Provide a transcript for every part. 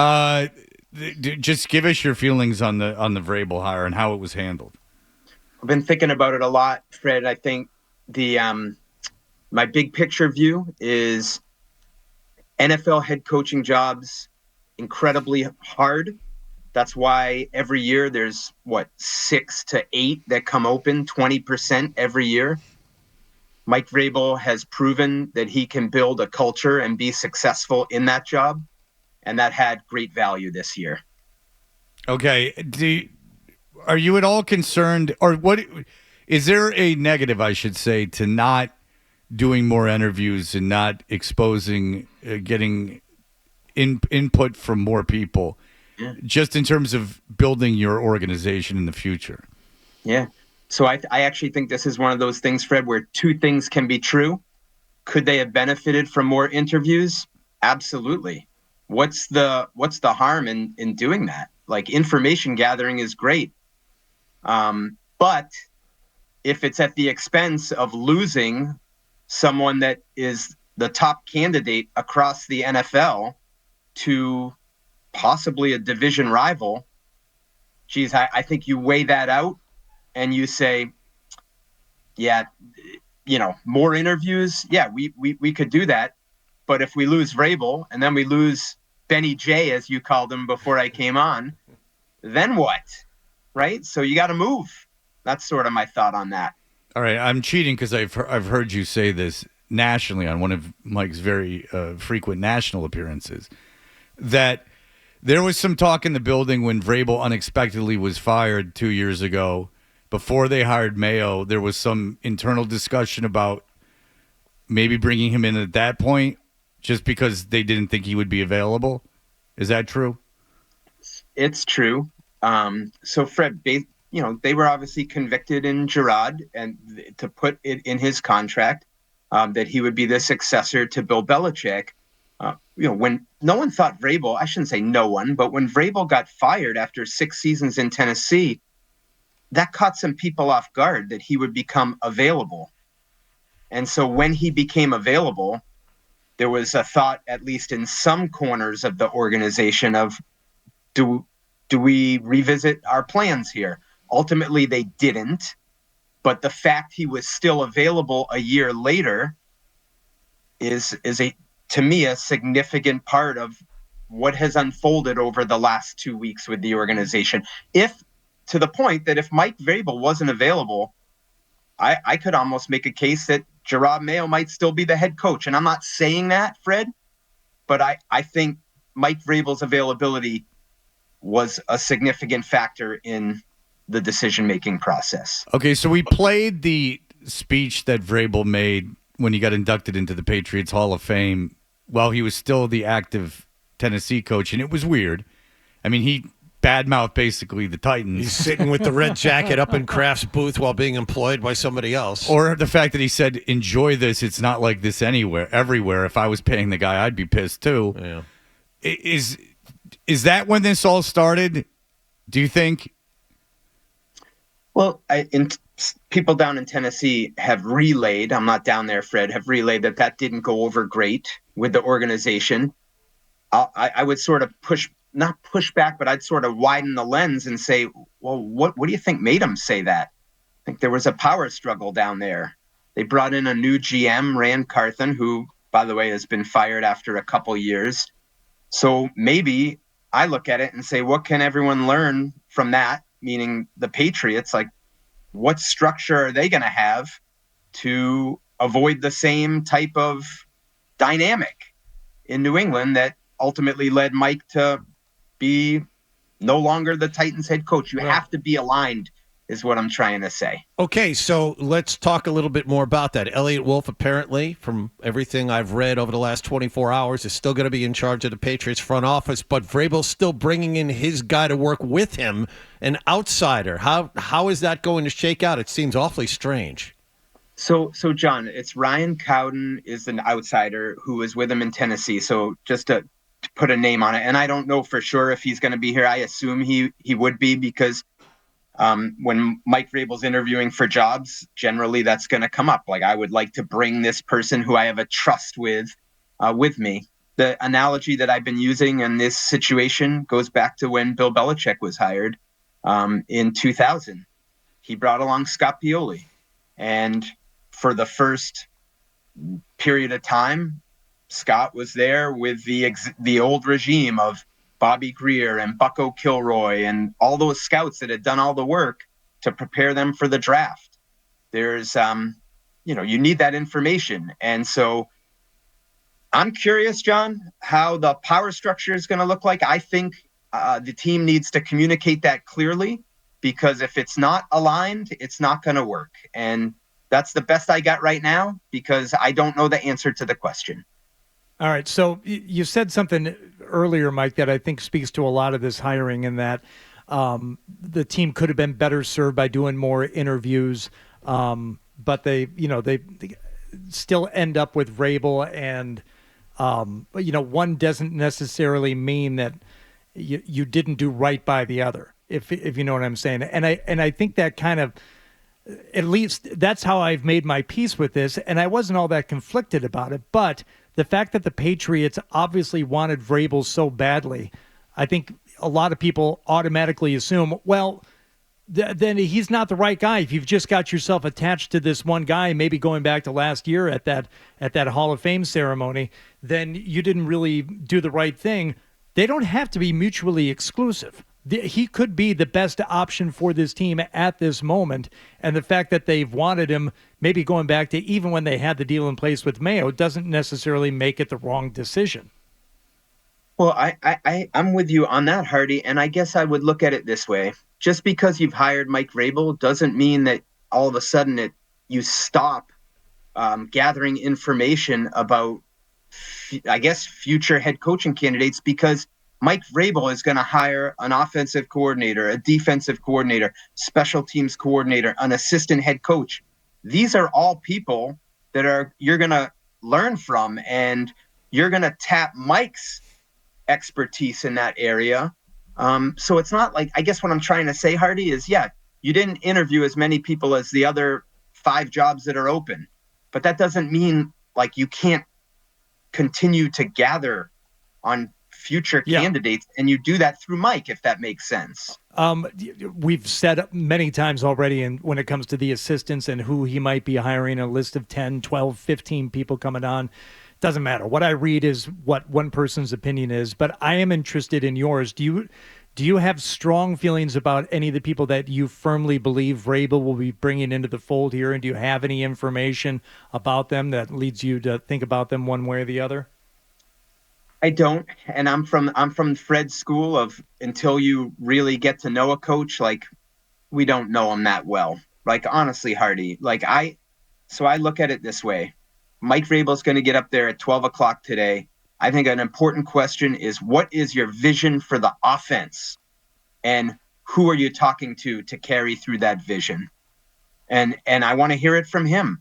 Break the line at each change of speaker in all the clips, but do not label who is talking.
Uh, just give us your feelings on the Vrabel hire and how it was handled.
I've been thinking about it a lot, Fred. I think the my big picture view is NFL head coaching jobs incredibly hard. That's why every year there's 6 to 8 that come open, 20% every year. Mike Vrabel has proven that he can build a culture and be successful in that job, and that had great value this year.
Okay, are you at all concerned, or what? Is there a negative, I should say, to not doing more interviews and not exposing, getting input from more people,
Yeah.
just in terms of building your organization in the future?
Yeah. So I actually think this is one of those things, Fred, where two things can be true. Could they have benefited from more interviews? Absolutely. What's the harm in doing that? Like, information gathering is great. But if it's at the expense of losing someone that is the top candidate across the NFL to possibly a division rival, geez, I think you weigh that out and you say, yeah, more interviews. Yeah, we could do that. But if we lose Vrabel and then we lose Benny J, as you called him before I came on, then what? Right? So you got to move. That's sort of my thought on that.
All right, I'm cheating because I've heard you say this nationally on one of Mike's very frequent national appearances, that there was some talk in the building when Vrabel unexpectedly was fired 2 years ago. Before they hired Mayo, there was some internal discussion about maybe bringing him in at that point, just because they didn't think he would be available. Is that true?
It's true. So Fred, they were obviously convicted in Girard, and to put it in his contract that he would be the successor to Bill Belichick. When no one thought Vrabel, I shouldn't say no one, but when Vrabel got fired after 6 seasons in Tennessee, that caught some people off guard that he would become available. And so when he became available, there was a thought, at least in some corners of the organization, of do we revisit our plans here? Ultimately, they didn't. But the fact he was still available a year later is to me a significant part of what has unfolded over the last 2 weeks with the organization. If to the point that if Mike Vrabel wasn't available, I could almost make a case that Gerard Mayo might still be the head coach. And I'm not saying that, Fred, but I think Mike Vrabel's availability was a significant factor in the decision-making process.
Okay, so we played the speech that Vrabel made when he got inducted into the Patriots Hall of Fame while he was still the active Tennessee coach, and it was weird. I mean, he badmouthed basically the Titans.
He's sitting with the red jacket up in Kraft's booth while being employed by somebody else.
Or the fact that he said, enjoy this, it's not like this everywhere. If I was paying the guy, I'd be pissed too.
Yeah.
Is that when this all started, do you think?
Well, people down in Tennessee have relayed, I'm not down there, Fred, have relayed that didn't go over great with the organization. I would sort of not push back, but I'd sort of widen the lens and say, well, what do you think made him say that? I think there was a power struggle down there. They brought in a new GM, Rand Carthen, who, by the way, has been fired after a couple years. So maybe I look at it and say, what can everyone learn from that? Meaning the Patriots, like, what structure are they going to have to avoid the same type of dynamic in New England that ultimately led Mike to be no longer the Titans head coach? You have to be aligned, is what I'm trying to say.
Okay, so let's talk a little bit more about that. Elliott Wolf, apparently, from everything I've read over the last 24 hours, is still going to be in charge of the Patriots front office, but Vrabel's still bringing in his guy to work with him, an outsider. How is that going to shake out? It seems awfully strange.
So John, it's Ryan Cowden is an outsider who was with him in Tennessee. So just to put a name on it, and I don't know for sure if he's going to be here. I assume he would be, because when Mike Vrabel's interviewing for jobs, generally that's going to come up. Like, I would like to bring this person who I have a trust with me. the analogy that I've been using in this situation goes back to when Bill Belichick was hired in 2000. He brought along Scott Pioli. And for the first period of time, Scott was there with the old regime of Bobby Greer and Bucko Kilroy and all those scouts that had done all the work to prepare them for the draft. There's, you need that information. And so I'm curious, John, how the power structure is going to look like. I think the team needs to communicate that clearly, because if it's not aligned, it's not going to work. And that's the best I got right now, because I don't know the answer to the question.
All right. So you said something earlier, Mike, that I think speaks to a lot of this hiring, and that the team could have been better served by doing more interviews. But they still end up with Vrabel, and one doesn't necessarily mean that you didn't do right by the other, if you know what I'm saying. And I think that kind of, at least that's how I've made my peace with this, and I wasn't all that conflicted about it. But the fact that the Patriots obviously wanted Vrabel so badly, I think a lot of people automatically assume, well, then he's not the right guy. If you've just got yourself attached to this one guy, maybe going back to last year at that Hall of Fame ceremony, then you didn't really do the right thing. They don't have to be mutually exclusive. He could be the best option for this team at this moment. And the fact that they've wanted him, maybe going back to even when they had the deal in place with Mayo, doesn't necessarily make it the wrong decision.
Well, I'm with you on that, Hardy. And I guess I would look at it this way. Just because you've hired Mike Vrabel doesn't mean that all of a sudden you stop gathering information about, I guess, future head coaching candidates, because Mike Vrabel is going to hire an offensive coordinator, a defensive coordinator, special teams coordinator, an assistant head coach. These are all people that you're going to learn from, and you're going to tap Mike's expertise in that area. So it's not like, I guess what I'm trying to say, Hardy, is, you didn't interview as many people as the other 5 jobs that are open, but that doesn't mean like you can't continue to gather on future candidates, and you do that through Mike, if that makes sense.
We've said many times already, and when it comes to the assistants and who he might be hiring, a list of 10, 12, 15 people coming on, doesn't matter. What I read is what one person's opinion is, but I am interested in yours. Do you have strong feelings about any of the people that you firmly believe Vrabel will be bringing into the fold here, and do you have any information about them that leads you to think about them one way or the other?
I don't, and I'm from Fred's school of, until you really get to know a coach, like, we don't know him that well. Like, honestly, Hardy, so I look at it this way. Mike Vrabel's going to get up there at 12 o'clock today. I think an important question is, what is your vision for the offense? And who are you talking to carry through that vision? And I want to hear it from him.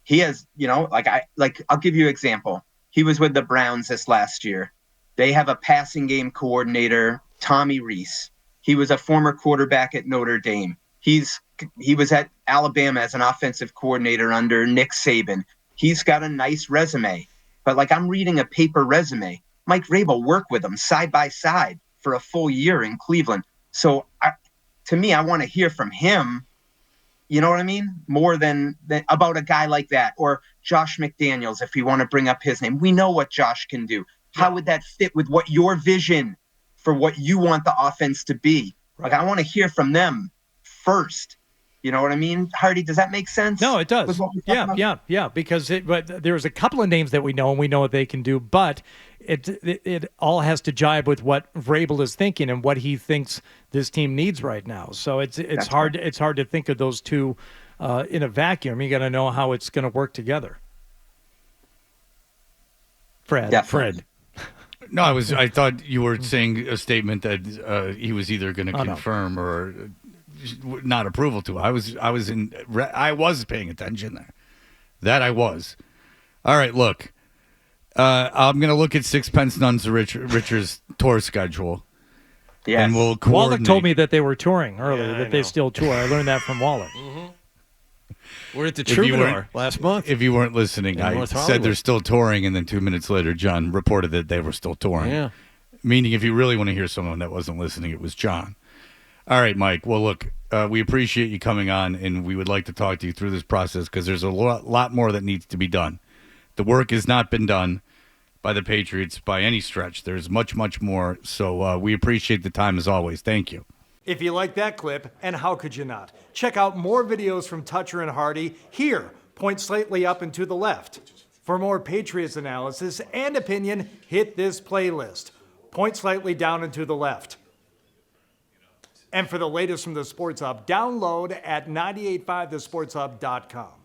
He has, I'll give you an example. He was with the Browns this last year. They have a passing game coordinator, Tommy Reiss. He was a former quarterback at Notre Dame. He was at Alabama as an offensive coordinator under Nick Saban. He's got a nice resume. But I'm reading a paper resume. Mike Vrabel worked with him side by side for a full year in Cleveland. So to me, I want to hear from him. You know what I mean? More than about a guy like that, or Josh McDaniels, if we want to bring up his name. We know what Josh can do. How would that fit with what your vision for what you want the offense to be? Right. I want to hear from them first. You know what I mean? Hardy, does that make sense?
No, it does. Yeah. Because there's a couple of names that we know, and we know what they can do, but it all has to jibe with what Vrabel is thinking and what he thinks this team needs right now. So it's hard. Right. It's hard to think of those two in a vacuum. You got to know how it's going to work together. Fred.
No, I thought you were saying a statement that he was either going to confirm or not approval to. I was paying attention there. That I was. All right, look. I'm going to look at Sixpence Nuns Richard's tour schedule. Yes. And we'll coordinate.
Wallach told me that they were touring earlier, that they still tour. I learned that from Wallach.
Mm-hmm. We're at the
If you
Troubadour
weren't-
last month.
If you weren't listening, I
North
said
Hollywood.
they're still touring, and then 2 minutes later, John reported that they were still touring.
Yeah.
Meaning, if you really want to hear someone that wasn't listening, it was John. All right, Mike. Well, look, we appreciate you coming on, and we would like to talk to you through this process because there's a lot more that needs to be done. The work has not been done by the Patriots by any stretch. There's much, much more. So we appreciate the time as always. Thank you.
If you like that clip, and how could you not? Check out more videos from Toucher and Hardy here. Point slightly up and to the left. For more Patriots analysis and opinion, hit this playlist. Point slightly down and to the left. And for the latest from the Sports Hub, download at 985thesportshub.com.